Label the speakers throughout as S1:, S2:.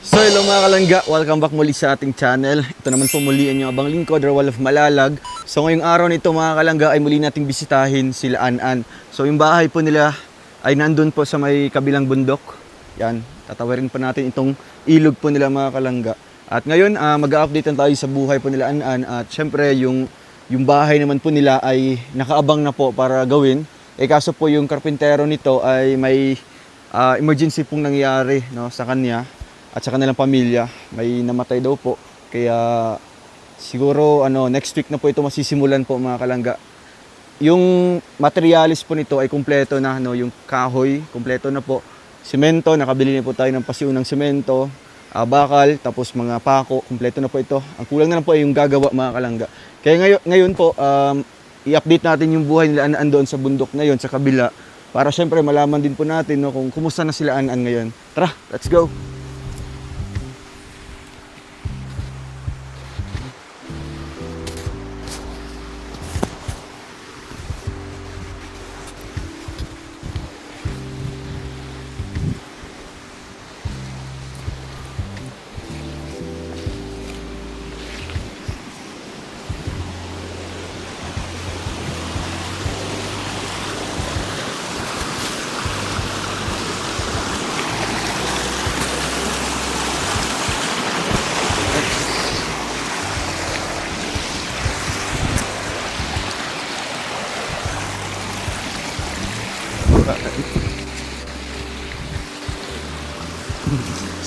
S1: So hello mga kalangga, welcome back muli sa ating channel. Ito naman po muli ang inyong abang lingkod, Rawal of Malalag. So ngayong araw nito mga kalangga ay muli nating bisitahin sila An-An. So yung bahay po nila ay nandun po sa may kabilang bundok. Yan, tatawarin pa natin itong ilog po nila mga kalangga. At ngayon mag-update tayo sa buhay po nila An-An. At syempre yung bahay naman po nila ay nakaabang na po para gawin. Kaso po yung karpintero nito ay may emergency pong nangyari, no, sa kanya at sa kanilang pamilya. May namatay daw po. Kaya siguro next week na po ito masisimulan po mga kalangga. Yung materialis po nito ay kumpleto na, no, yung kahoy, kumpleto na po. Semento, nakabili na po tayo ng pasiunang semento, bakal, tapos mga pako, kumpleto na po ito. Ang kulang na lang po ay yung gagawa mga kalangga. Kaya ngayon po, i-update natin yung buhay nila An-An doon sa bundok na yon, sa kabila. Para syempre malaman din po natin, no, kung kumusta na sila An-An ngayon. Tara, let's go!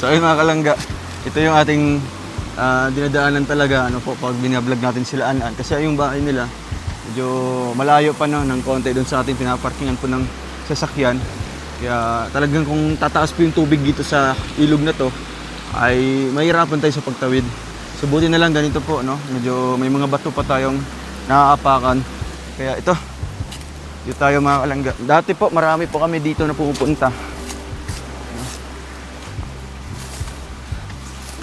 S1: So ayun mga kalangga, ito yung ating dinadaanan talaga pag binablog natin sila An-An. Kasi yung bahay nila medyo malayo pa, no, ng konti doon sa ating pinaparkingan po ng sasakyan. Kaya talagang kung tataas po yung tubig dito sa ilog na to ay mahirapan tayo sa pagtawid. So buti na lang ganito po, no, medyo may mga bato pa tayong naaapakan. Kaya ito tayo mga kalangga. Dati po marami po kami dito na pumupunta.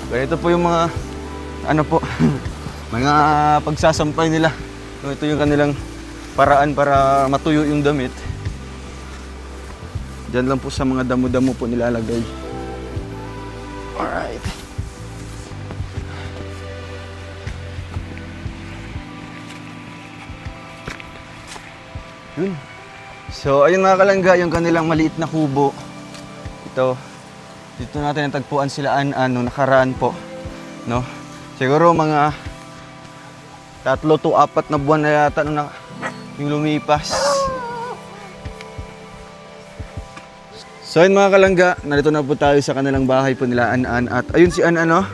S1: Ito po yung mga mga pagsasampay nila. So, ito yung kanilang paraan para matuyo yung damit. Diyan lang po sa mga damo-damo po nilalagay. Alright. Yun. So ayun mga kalangga, yung kanilang maliit na kubo. Dito natin natagpuan sila An-An nung nakaraan po, no? Siguro mga 3 to 4 na buwan na yata yung lumipas. So ayun mga kalangga, narito na po tayo sa kanilang bahay po nila An-An. At ayun si An-An, no?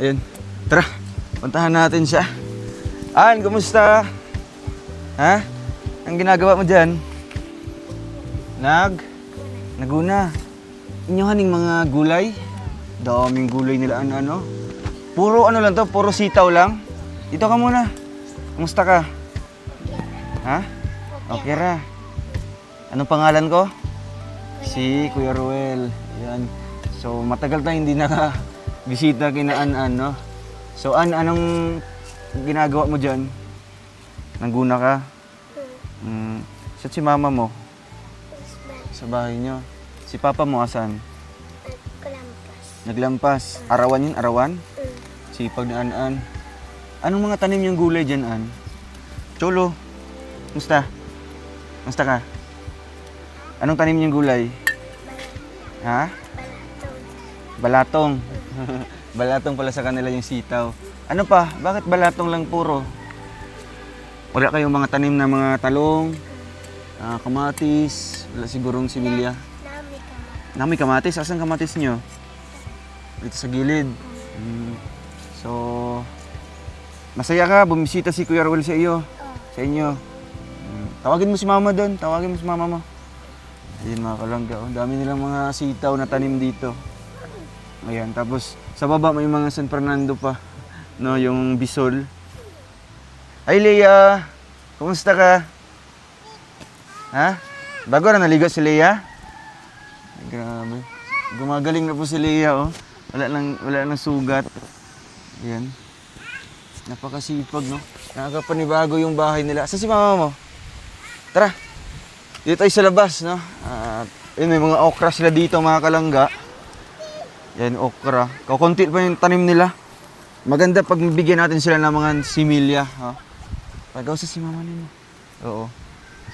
S1: Ayun. Tara, puntahan natin siya. An, kumusta? Ha? Ang ginagawa mo dyan? Naguna. Inyohaning mga gulay. Daming gulay nila An-An. Puro lang to, puro sitaw lang. Dito ka muna. Kumusta ka? Ha? Okay ra. Anong pangalan ko? Si Kuya Ruel. Yan. So matagal tayong hindi bisita kina An-An, no? So anong ginagawa mo diyan? Nangguna ka? Saan si mama mo? Sa bahay niyo. Si papa mo asan? Naglampas. Arawan yun? Arawan? Sipag na An-An. Anong mga tanim yung gulay dyan, An? Cholo, musta? Musta ka? Anong tanim yung gulay? Ha? Balatong. Balatong pala sa kanila yung sitaw. Ano pa? Bakit balatong lang puro? Wala kayong mga tanim na mga talong, kamatis, wala sigurong similya. Nami kamatis? Asan kamatis nyo? Dito sa gilid. So, masaya ka? Bumisita si Kuya Ruel sa iyo? Sa inyo? Tawagin mo si mama doon. Tawagin mo si mama mo. Ayun mga kalangga. Dami nilang mga sitaw na tanim dito. Ayan. Tapos, sa baba may mga San Fernando pa. No, yung bisol. Ay, Leia! Kumusta ka? Ha? Bago na naligo si Leia? Grabe. Gumagaling na po si Leia, oh. Wala lang sugat. Ayan. Napakasipag, no? Nakakapanibago yung bahay nila. Saan si mama mo? Tara. Dito tayo sa labas, no? Yun, may mga okra sila dito, mga kalangga. Yan, okra. Kakunti pa yung tanim nila. Maganda pag bigyan natin sila ng mga similya. Ha? Pagaw sa si mama nila. Oo.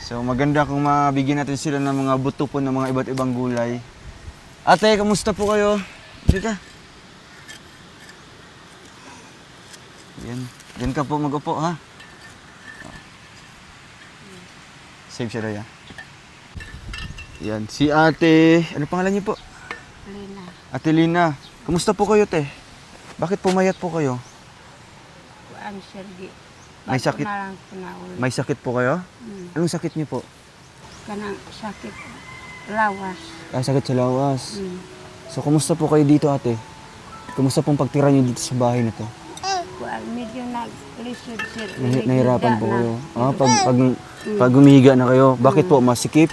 S1: So maganda kung mabigyan natin sila ng mga buto po ng mga iba't ibang gulay. Ate, kamusta po kayo? Hindi ka. Yan. Yan ka po mag-upo, ha? Save siya Raya. Yan. Si ate, ano pangalan niyo po?
S2: Lina.
S1: Ate Lina. Kamusta po kayo, te? Bakit pumayat po kayo?
S2: Kuan Sergi.
S1: May sakit?
S2: Na lang pinauli.
S1: May sakit po kayo? Anong sakit niyo po?
S2: Kanang sakit lawas.
S1: Sakit sa lawas.
S2: Mm.
S1: So, kumusta po kayo dito, ate? Kumusta pong pagtira niyo dito sa bahay na to?
S2: Kuan medyo naglisod sir.
S1: Nahirapan po kayo. Pag umihiga na kayo, bakit po masikip?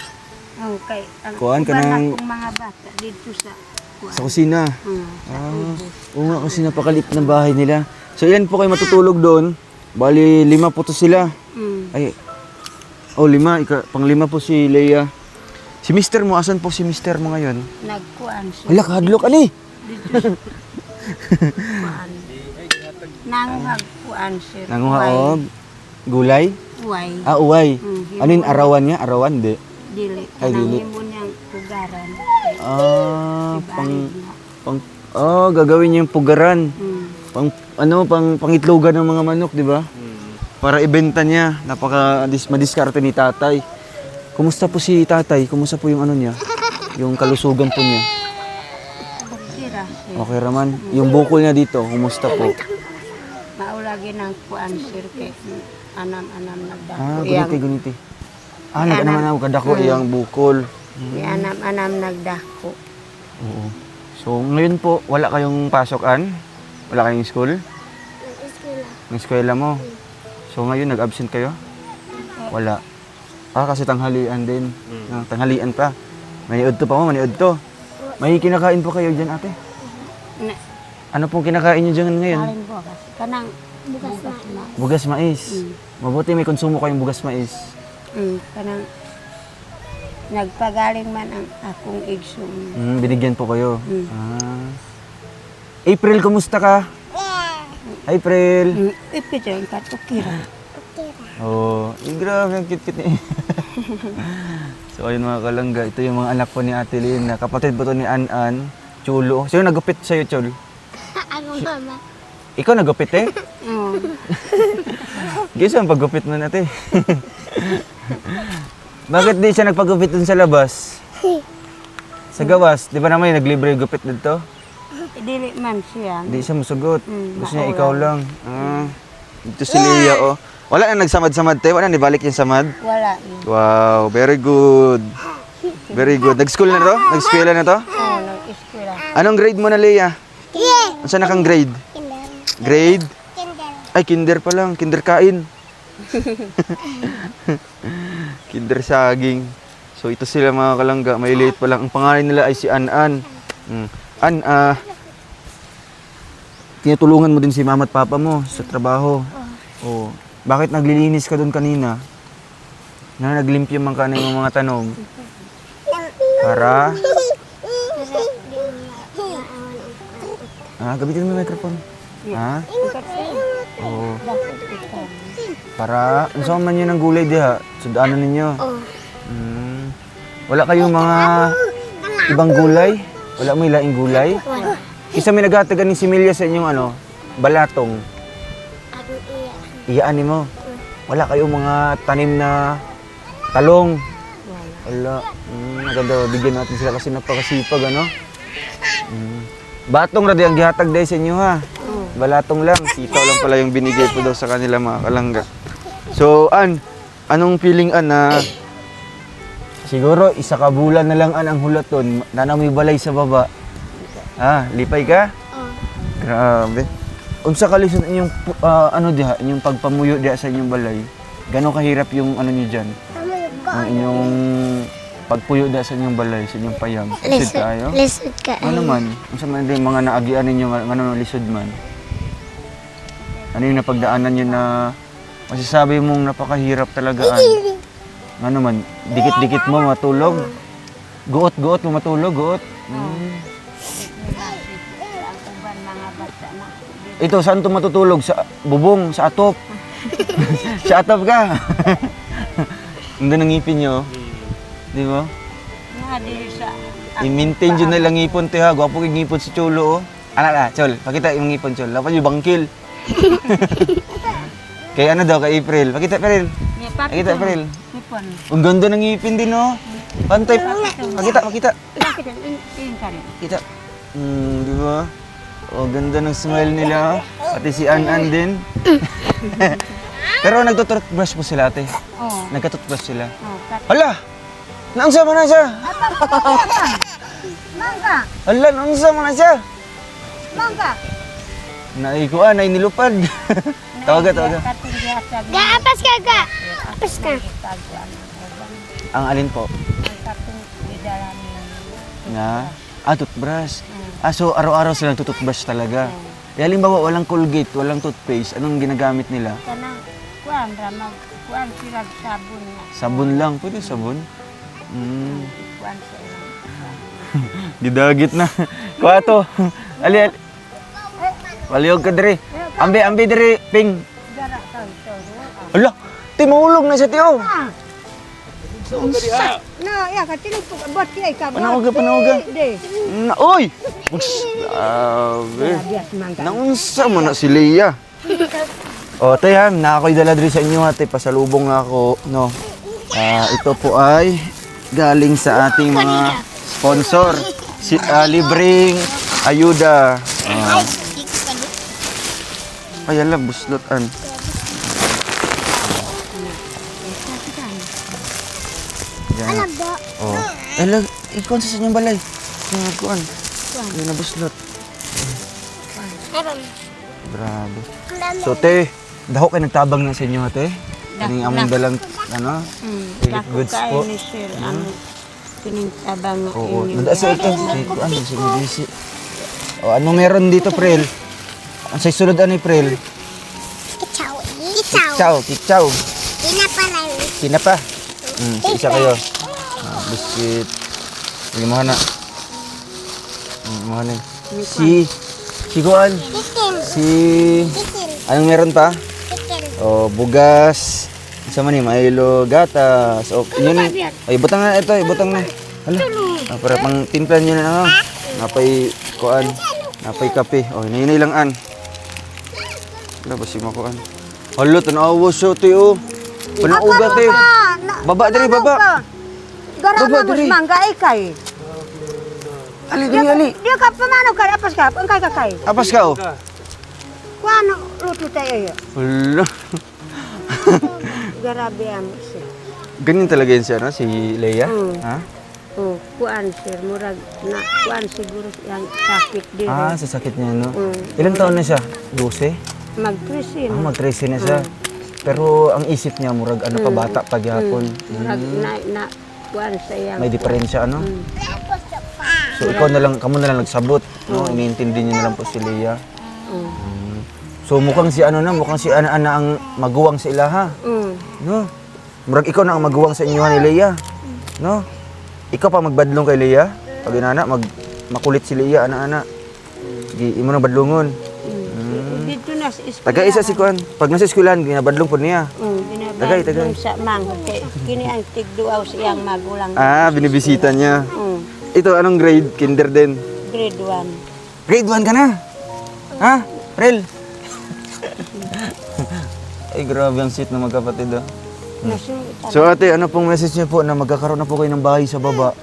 S2: Oh, kay ang
S1: Kuan ka
S2: iba na
S1: ng-
S2: kong mga bata dito sa kuan.
S1: Sa kusina.
S2: Sa ubos.
S1: Oo nga, kasi napakalit ng bahay nila. So, yan po kayo matutulog doon. Bali, 5 po to sila.
S2: Mm.
S1: Ay, 5. Pang-5 po si Leia. Si mister mo, asan po si mister mo ngayon?
S2: Nagkuan sir.
S1: Hala, kahadlok, ani?
S2: Dito sa kuan. Nanguhag kuan sir.
S1: Nanguha og gulay?
S2: Uway.
S1: Uway.
S2: Mm,
S1: Ano yun, arawan niya? Arawan, di.
S2: Dili.
S1: Ay, dili.
S2: Kanang himo niyang pugaran.
S1: Gagawin niya yung pugaran.
S2: Mm.
S1: Pangitlogan ng mga manok, di ba? Para ibenta niya. Madiskarte ni tatay. Kumusta po si tatay? Kumusta po yung ano niya? Yung kalusugan po niya?
S2: Sira sir.
S1: Okay raman. Yung bukol niya dito, kumusta po?
S2: Maulagi ng kuan sir kay anam-anam nagdako.
S1: Guniti. Naman ako kadako iyang bukol.
S2: Anam-anam nagdako.
S1: Oo. So, ngayon po, wala kayong pasokan? Wala kayong school? Ng eskwela mo? So, ngayon, nag-absent kayo? Wala. Kasi tanghalian din. Tanghalian pa. Maniod to pa mo, maniod to. May kinakain po kayo dyan, ate?
S2: Na,
S1: Ano pong kinakain niyo dyan ngayon?
S2: alin bukas. Kanang bukas na.
S1: Bugas mais. Mabuti may konsumo kayong bugas mais.
S2: Kanang nagpagaling man ang akong igsoon.
S1: Binigyan po kayo. April, kumusta ka? April.
S2: Ipito yung katukira.
S1: Grabe, ang cute-cute niya. So, ayun mga kalangga, ito yung mga anak po ni Ate Lina. Kapatid po to ni An-An, Chulo. Sino nagupit sa'yo, Chul?
S3: Ako mama.
S1: Ikaw nagupit eh?
S2: Oo.
S1: Guess ang paggupit mo natin. Bakit di siya nagpagupit dun sa labas? Sa gawas, di ba naman yung naglibre gupit dito?
S2: Dili man siya.
S1: Hindi siya musugot. Gusto niya
S2: maulan.
S1: ikaw lang. Dito si Leia, oh. Wala na nagsamad-samad tayo, wala na nibalik yung samad.
S2: Wala yun.
S1: Wow, very good. Very good. Nag-school na to? Nag-eskwela na to?
S2: Oo, nag-eskwela.
S1: Anong grade mo na, Leia? Saan na kang grade? Grade? Ay, kinder pa lang. Kinder kain. Kinder saging. So, ito sila mga kalangga. May liit pa lang. Ang pangalan nila ay si An-An. An, tinutulungan mo din si mama at papa mo sa trabaho. Oh. Bakit naglilinis ka doon kanina? Naglimpyo man ka ng mga tanog. Para? Gamitin mo yung microphone. Oo. Para, ano man yun ng gulay diha? Sudaanan ninyo. Wala kayong mga ibang gulay? Wala mo ilaing gulay? Isa may nagatagan ni Similya sa inyong balatong. Iyaan ni mo. Wala kayong mga tanim na talong. Wala. Maganda, bigyan natin sila kasi napakasipag, ano? Batong radi ang gihatag dahil sa inyo, ha? Balatong lang. Sitaw lang pala yung binigay po daw sa kanila, mga kalangga. So, anong feeling, na siguro, isa ka bulan na lang ang hulaton. Nanaw may balay sa baba. Lipay ka? Grabe. Unsa ka lison inyong diha, inyong pagpamuyo diha sa inyong balay? Gano'ng kahirap yung niyo diyan? Ang inyong pagpuyo diha sa inyong balay, sa inyong payag. Lisod tayo?
S3: Lisod ka.
S1: Ano man? Unsa man din mga naagian ninyo ngano lisod man? Ano yung napagdaanan niyo na masasabi mong napakahirap talaga? Ano man, dikit-dikit mo matulog? Guot-guot mo matulog, guot?
S2: bata na.
S1: Ito, saan to matutulog? Sa bubong, sa atop. Sa atop ka. Ang ganda ng ngipin nyo. Di ba?
S2: Nga dili sa...
S1: I-maintain dyan na lang ngipon, te ha. Gwapo kong ngipon si Cholo, oh. Anak na, Chol. Pakita yung ngipon, Chol. Lapan yung bangkil. Kay ano daw, kay April. Pakita, April. Pakita, April.
S2: Nipon.
S1: Ang ganda ng ngipin din, oh. Pantay. Pakita.
S2: Bakit yung ka rin?
S1: Kita. Di ba? Oh, ganda ng smile nila. Pati si An din. Pero nagtutoothbrush po sila, ate.
S2: Oo.
S1: Nagka-toothbrush sila.
S2: Oh,
S1: Hala! Naunsa mo na siya?
S2: Mangga!
S1: Hala, naunsa mo na siya?
S2: Mangga!
S1: Naikuan, ay nilupad. Tawaga.
S3: Gaapas ka ga. Apas ka.
S1: Ang alin po?
S2: Ang katong bidalami.
S1: Na? Toothbrush. So araw-araw silang tututbrush talaga. Halimbawa, walang Colgate, walang toothpaste, anong ginagamit nila?
S2: Kanang kuan ra kuan sila sabon na.
S1: Sabon lang. Pwede sabon?
S2: Kuan sa ilang.
S1: Gidagit na. Kuha to. Ali. Waliyog ka diri. Ambi diri, Ping.
S2: Gara ka ito.
S1: Ala, ti mahulog na siya, tiyo.
S2: Na, ya ka tinig po bot kay ka.
S1: Panawaga. Oy! Grabe.
S2: Bias mangga.
S1: Naunsa mo na si Leia. O, tay ha, na ako'y dala diri sa inyo ate. Pasalubong ako, no. Ito po ay galing sa ating mga sponsor. Libreng ayuda. Ay, ala, buslotan.
S3: Alam do.
S1: Oh. Ala, ikaw sa inyong balay. Kuan. Ay, nabuslot.
S3: Alam.
S1: Grabe. So, te, daho kayo nagtabang na sa inyo, te? Kaning among dalang, ano? Elite goods po.
S2: Ni sir ang piningtabang
S1: Oo, nanda sa ito. Ano, si Medisi. O, ano meron dito, Prel? Ang sa sulod ano, Prel?
S3: Kichaw.
S1: Kikchaw.
S3: Ina pa lang.
S1: Sina pa? Isa kayo. Biscuit. Sige mo na. Mo na. Si Kuan.
S3: Tikin.
S1: Anong meron pa?
S3: Tikin.
S1: O, bugas. Isa man ni Milo, gatas. O, yun. Ay, butang na ito. Butang na. Hala. Para pang timplan nyo na ano. Napay kuan. Napay kape. O, yun lang an. Wala ba si makuan? Hala, tanawa siya, tiyo. Panauga, tiyo. Baba diri, baba.
S2: Gara
S1: Baba,
S2: na mo
S1: diri.
S2: mangga ikay.
S1: Ali.
S2: Dia ka pamano ka apas ka ang kay.
S1: Apas ka, o.
S2: Kuan luto tayo.
S1: Hala.
S2: Grabe ang sir.
S1: Ganyan talaga yun siya, no? Si Leia? Ha?
S2: Oh, kuan sir murag na kuan siguro yang sakit din.
S1: Sa sakit niya, no? Ilang taon na siya? 12?
S2: Mag-13.
S1: Mag-13 na siya. Pero ang isip niya, murag ano pa, bata pa gyapon.
S2: Murag na kuan sa yang.
S1: May diferensya, ano? So, ikaw na lang, kamo na lang nagsabot, no? Iniintindi niyo na lang po si Leia. So, mukhang si mukhang si Ana ang maguwang sa ila, ha? No? Murag ikaw na ang maguwang sa inyo ni Leia. No? Ikaw pa magbadlong kay Leia. Pag inana, makulit si Leia, ana-ana. Imo na badlongon.
S2: Dito na sa eskwela.
S1: Taga isa si Kuan. Pag nasa eskwelahan, ginabadlong po niya. Tagay.
S2: Binabadlong sa manghod kay kini ang tigduaw siyang magulang.
S1: Binibisita niya. Ito, anong grade? Kinder din.
S2: Grade 1.
S1: Grade 1 ka na? Ha? Rel? Ay, grabe ang sweet na magkapatid, ah. So ate, ano pong message niyo po na magkakaroon na po kayo ng bahay sa baba?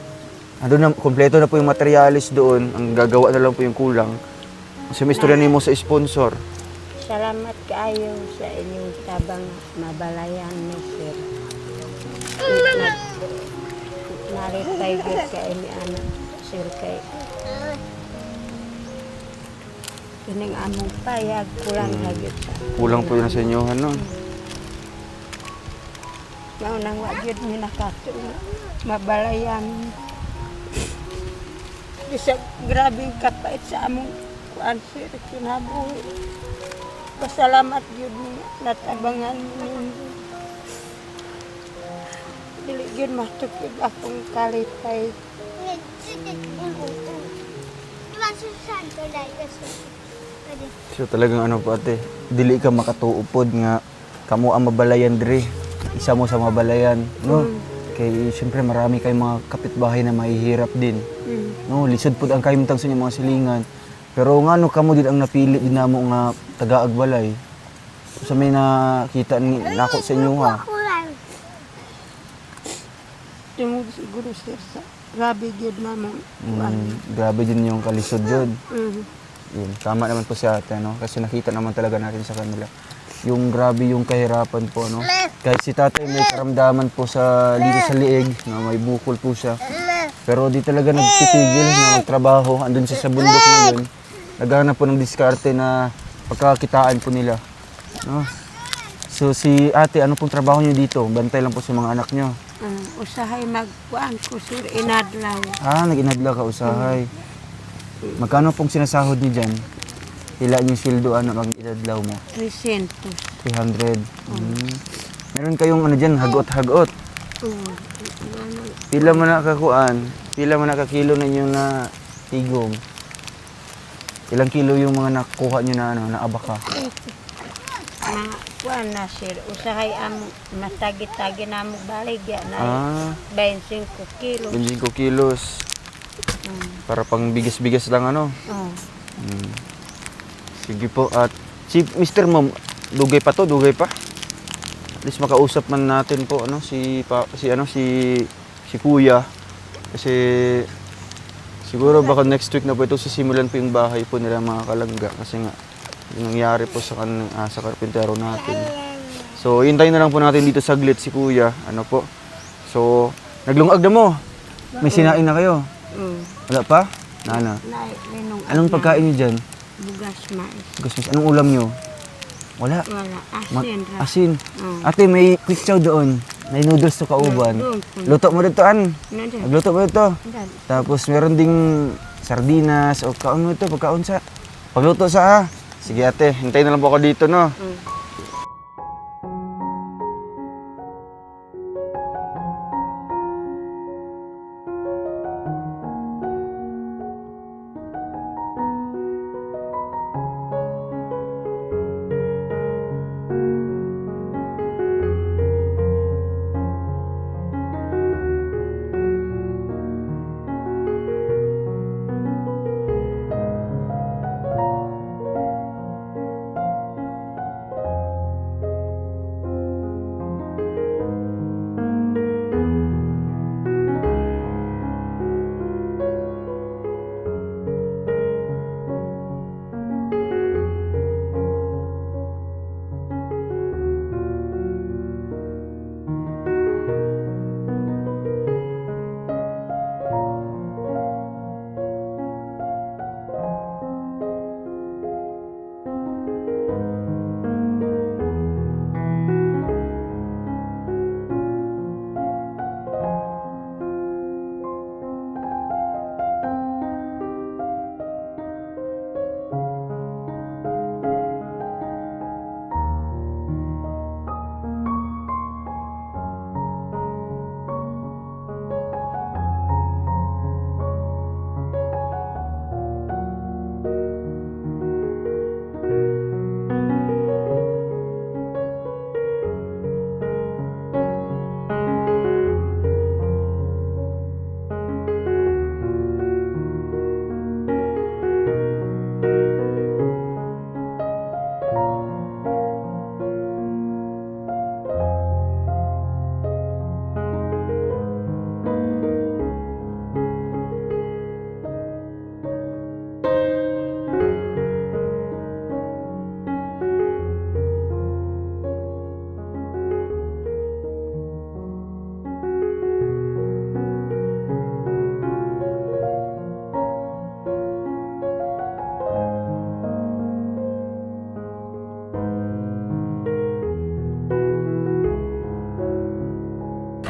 S1: Ano na, kompleto na po yung materialis doon. Ang gagawa na lang po yung kulang. Kasi may istorya mo sa sponsor.
S2: Salamat kaayo sa inyong tabang mabalayan ni sir. Naripay gud ka ini anak sir kay. Kining among payag kulang lagi sa.
S1: Kulang po yun sa inyo, no?
S2: Maunang wa gyud mi nakatulong mabalayan. Bisa grabing kapait sa among kuan sir kinabuhi. Pasalamat gyud mi natabangan ninyo. Dili gyud matukod akong kalipay.
S3: Diba susan ko dahil kasi.
S1: So talagang ano po ate, dili ka makatuupod nga kamo ang mabalayan diri. Isa mo sa mabalayan, no? Kay siyempre marami kay mga kapitbahay na mahihirap din. No, lisod pud ang kayumtang sa inyong mga silingan. Pero ngano kamo din ang napili din namo nga taga-Agbalay. Sa may nakita ni nako sa inyo ha.
S2: Yung siguro sir sa grabe gyud na mo.
S1: Grabe din yung kalisod yun.
S2: Mm.
S1: Yun, tama naman po si ate, no? Kasi nakita naman talaga natin sa kanila. Yung grabe yung kahirapan po, no? Kahit si tatay may karamdaman po dito sa liig, no? May bukol po siya. Pero di talaga nagtitigil na magtrabaho. Andun siya sa bundok ngayon. Naghanap po ng diskarte na pagkakitaan po nila. No? So si ate, ano pong trabaho niyo dito? Bantay lang po sa mga anak niyo.
S2: Usahay magkuan ko sir inadlaw.
S1: Ah, nag-inadla ka usahay. Magkano pong sinasahod niyo dyan? Pila yung sweldo ano mag-inadlaw mo?
S2: 300.
S1: 300. Meron kayong ano dyan, hagot-hagot. Pila mo na kakuan? Pila mo na kakilo ninyo na tigom? Ilang kilo yung mga nakuha nyo na ano, na abaka?
S2: Na kuan na sir usahay am matagi-tagi na mo baligya na
S1: Ah,
S2: 25 kilo.
S1: 25 kilos. Para pang bigas-bigas lang ano.
S2: Oh.
S1: Sige po. At si Mr. Mom, dugay pa to, dugay pa. At least makausap man natin po ano si Kuya kasi siguro baka next week na po ito sisimulan po yung bahay po nila mga kalangga kasi nga yung nangyari po sa karpintero natin. So, hintayin na lang po natin dito saglit si Kuya. Ano po? So, naglungag na mo. May sinain na kayo. Wala pa? Nana.
S2: Linong
S1: Anong pagkain niyo dyan?
S2: bugas mais.
S1: Gusto anong ulam niyo? Wala.
S2: Wala asin ra.
S1: Asin.
S2: Mm.
S1: Ate, may quick chow doon. May noodles to kauban.
S2: Doon.
S1: Luto mo dito, an.
S2: Nandiyan.
S1: Nagluto mo dito.
S2: Nandiyan.
S1: Tapos meron ding sardinas o kaon mo ito, pagkaon sa. Pagluto sa ha. Sige ate, hintayin na lang po ako dito, no?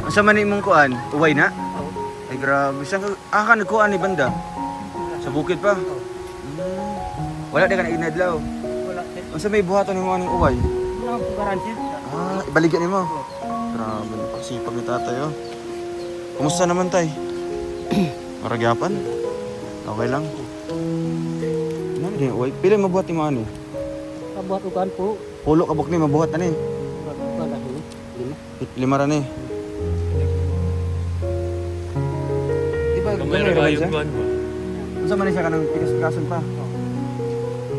S1: Asa man imong kuan? Uway na? Ay grabe. Saan ka nagkuan ni banda? Sa bukid pa? Wala di ka na inadlaw.
S4: Wala.
S1: Unsa may buhaton nimo aning uway?
S4: Wala akong garanti.
S1: Ah, ibaligyan nimo. Grabe na pagsipag ni tatay oh. Kumusta naman tay? Maragyapan? Okay lang. Nani Di, uy, pila mabuhat ni mo ano?
S4: Kabuhat ukan po.
S1: Pulo kabuk ni mabuhat ani.
S4: Ukan ako. Lima.
S1: Lima ra ni. Di ba gamay ra man siya? Unsa man ni siya kanang pikas-pikason pa?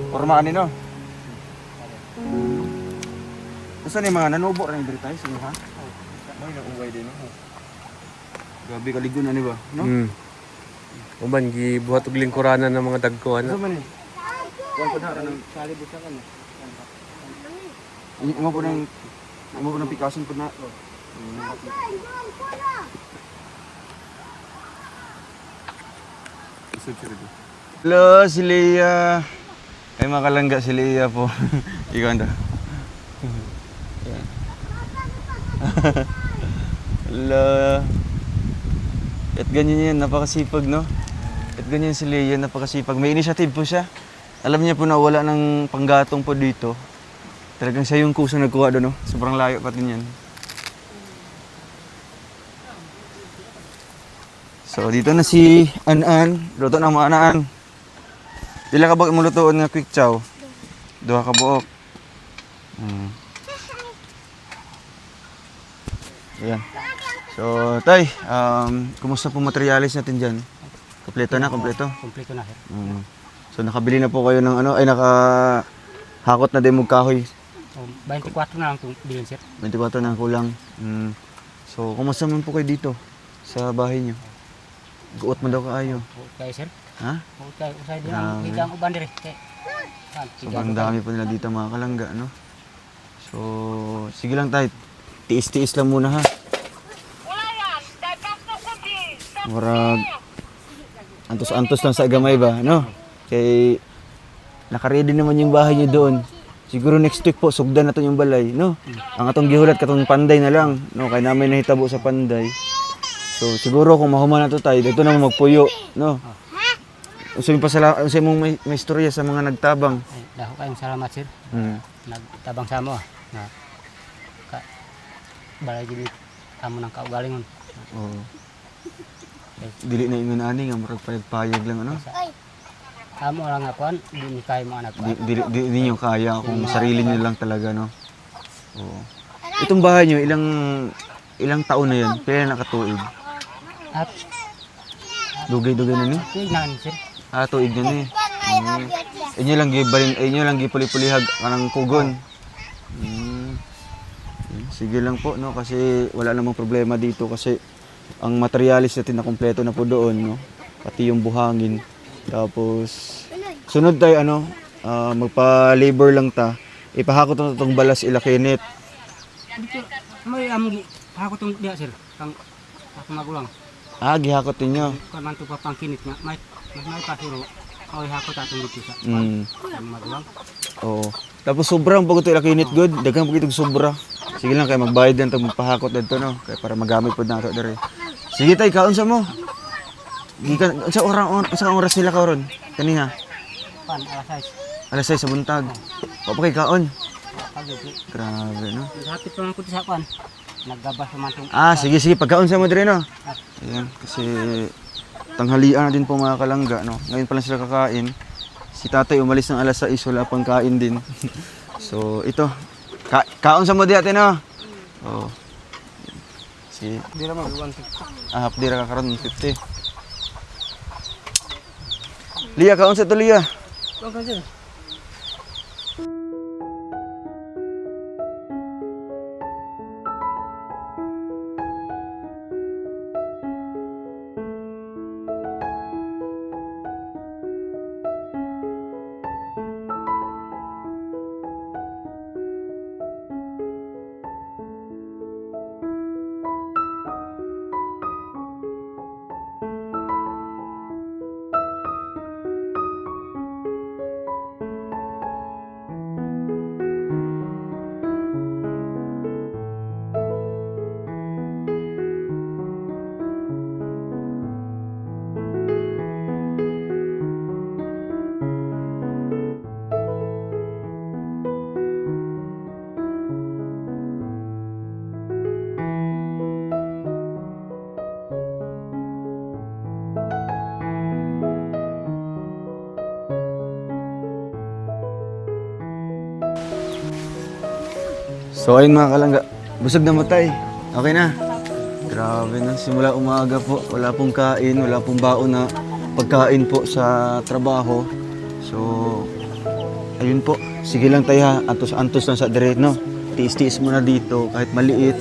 S1: Forma ani no. Unsa ni mga nanubo ra ni diri tayo sa ha? May naugay din no. Grabe kaligon ani ba, no?
S4: Uban gibuhat og lingkuranan ng mga dagko
S1: Unsa
S4: ana.
S1: man ni? Kuan pa na kanang
S4: Sali busa ka na.
S1: imo po nang pikason po na. Hello, si Leah. Ay makalangga si Leah po. Ikaw anda. Hello. At ganyan yan, napakasipag no? At ganyan si Leah, napakasipag. May initiative po siya. Alam niya po na wala ng panggatong po dito. Talagang siya yung kusang nagkuha doon, no? Sobrang layo pati niyan. So, dito na si An-An. Luto ng mga An-An. Pila ka ba imulutoon nga quick chow? Duha ka buok. Ayan. So, tay, kumusta po materialis natin dyan? Kompleto na, kompleto?
S4: Kompleto na sir.
S1: So, nakabili na po kayo ng ano, ay nakahakot na din mong kahoy.
S4: 24 na lang itong bilhin sir.
S1: 24 na ang kulang. So, kumusta man po kayo dito sa bahay niyo? Guot mo daw kaayo.
S4: Okay sir.
S1: Ha?
S4: Okay, usay din ang higang uban dire.
S1: Sobrang dami po nila dito mga kalangga, no? So, sige lang tayo. Tiis-tiis lang muna ha. Murag antos-antos lang sa gamay ba, no? Kay naka-ready naman yung bahay niyo doon. Siguro next week po sugdan na to yung balay, no? Ang atong gihulat katong panday na lang, no? Kay namin nahitabo sa panday. So siguro kung mahuman na to tayo, dito na magpuyo, no? Usay mong may istorya sa mga nagtabang.
S4: Ay, daho kayong salamat sir. Nagtabang sa mo na balay gini amo ng kaugalingon.
S1: Oo. Dili na ingon ani nga murag payag lang ano.
S4: Amo lang akuan, di ni kay mo anak ko.
S1: Di niyo kaya kung sarili niyo lang talaga, no. Oo. Itong bahay niyo ilang taon na 'yan? Pila na katuig?
S4: At
S1: Dugay-dugay na ni.
S4: tignan sir.
S1: Tuig na ni. Inyo lang gipuli-pulihag kanang kugon. Sige lang po, no, kasi wala namang problema dito kasi ang materialis natin na kumpleto na po doon, no. Pati yung buhangin. Tapos sunod tayo magpa-labor lang ta. Ipahakot na itong balas ilakinit.
S4: Dito may amgi ako tong diha sir. Kang ako magulang.
S1: Gihakot ninyo.
S4: Kan man to papangkinit nga may pasuro. Oy hakot atong dito sa. Magulang.
S1: Oo. Tapos sobrang pagod ito ilakinit good. Daghang pagod itong sobra. Sige lang kay magbayad lang itong magpahakot dito, no. Kaya para magamit po na ito dere. Sige tay, kaon sa mo. Gikan sa oras nila karon? Kaniha.
S4: Pan alas 6.
S1: Alas 6 sa buntag. Pa kay kaon.
S4: Pagod.
S1: Grabe, no.
S4: Hapit pa man ko sa pan. Naggabas man tong.
S1: Sige, pagkaon sa mo dire, no. Ayan, kasi tanghalian na din po mga kalangga, no. Ngayon pa lang sila kakain. Si tatay umalis ng alas 6, wala pang kain din. So, ito. Kaon sa mo di ate, no. Oo. Sige.
S4: Di ra mag-150.
S1: Hap dira ka karon 50. Lia, kaon sa to, Lia.
S4: Okay sir.
S1: So ayun mga kalangga, busog na matay. Okay na. Grabe na, simula umaga po, wala pong kain, wala pong baon na pagkain po sa trabaho. So, ayun po, sige lang tayo ha, antos lang sa dire, no? Tiis-tiis muna dito, kahit maliit.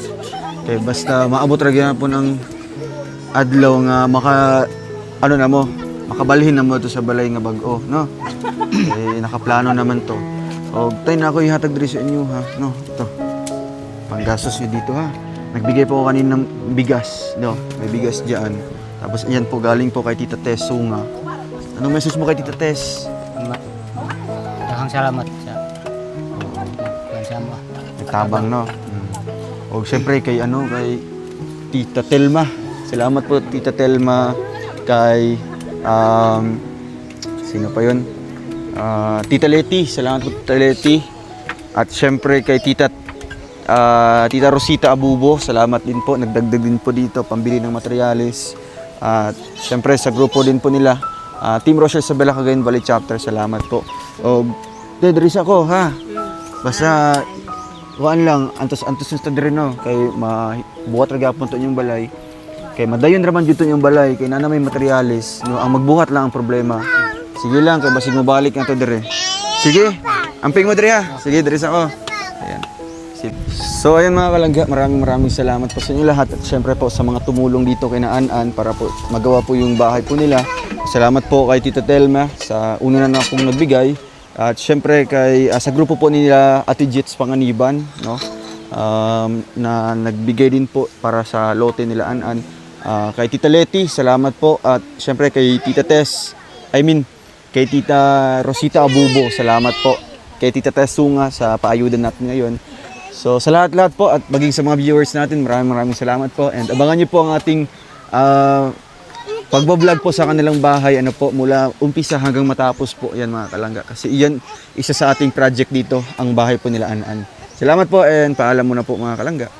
S1: Kaya basta maabot ra po ng adlaw nga makabalhin na mo ito sa balay nga bag-o, no? Eh, nakaplano naman to. O, tayo na ako ihatag diri sa inyo, ha? No, ito. Panggastos nyo dito, ha? Nagbigay po ako kanina ng bigas, no? May bigas dyan. Tapos, iyan po, galing po kay Tita Tess Sunga. Anong message mo kay Tita Tess?
S4: Daghang salamat sa bansa mo.
S1: Tabang, no? O, syempre, kay Tita Telma. Salamat po, Tita Telma. Kay, sino pa yun? Tita Leti. Salamat po, Tita Leti. At syempre, kay Tita Rosita Abubo. Salamat din po. Nagdagdag din po dito, pambili ng materyales. At syempre, sa grupo din po nila, Team Rochelle Isabela Cagayan Valley Chapter. Salamat po. O, dedris ako, ha? Basta, kuhaan lang, antos yung rin, no? Kay buhat raga po yung balay. Kay madayon raman dito yung balay. Kay nana may materyales. No? Ang magbuhat lang ang problema. Sige lang, kay basig mo balik nga to dire. Sige, amping mo dire ha. Sige, dire ako. Ayan. So ayan mga kalangga, maraming salamat po sa inyo lahat. At syempre po sa mga tumulong dito kay Naan para po magawa po yung bahay po nila. Salamat po kay Tita Telma sa una na pong nagbigay. At syempre sa grupo po nila Ate Jits Panganiban, no? Na nagbigay din po para sa lote nila An-An. Kay Tita Leti, salamat po. At syempre kay Tita Tess, kay Tita Rosita Abubo, salamat po. Kay Tita Tess Sunga sa paayudan natin ngayon. So sa lahat-lahat po at maging sa mga viewers natin, maraming salamat po. And abangan niyo po ang ating pagbablog po sa kanilang bahay, mula umpisa hanggang matapos po yan mga kalangga. Kasi iyan, isa sa ating project dito, ang bahay po nila An-An. Salamat po and paalam muna po mga kalangga.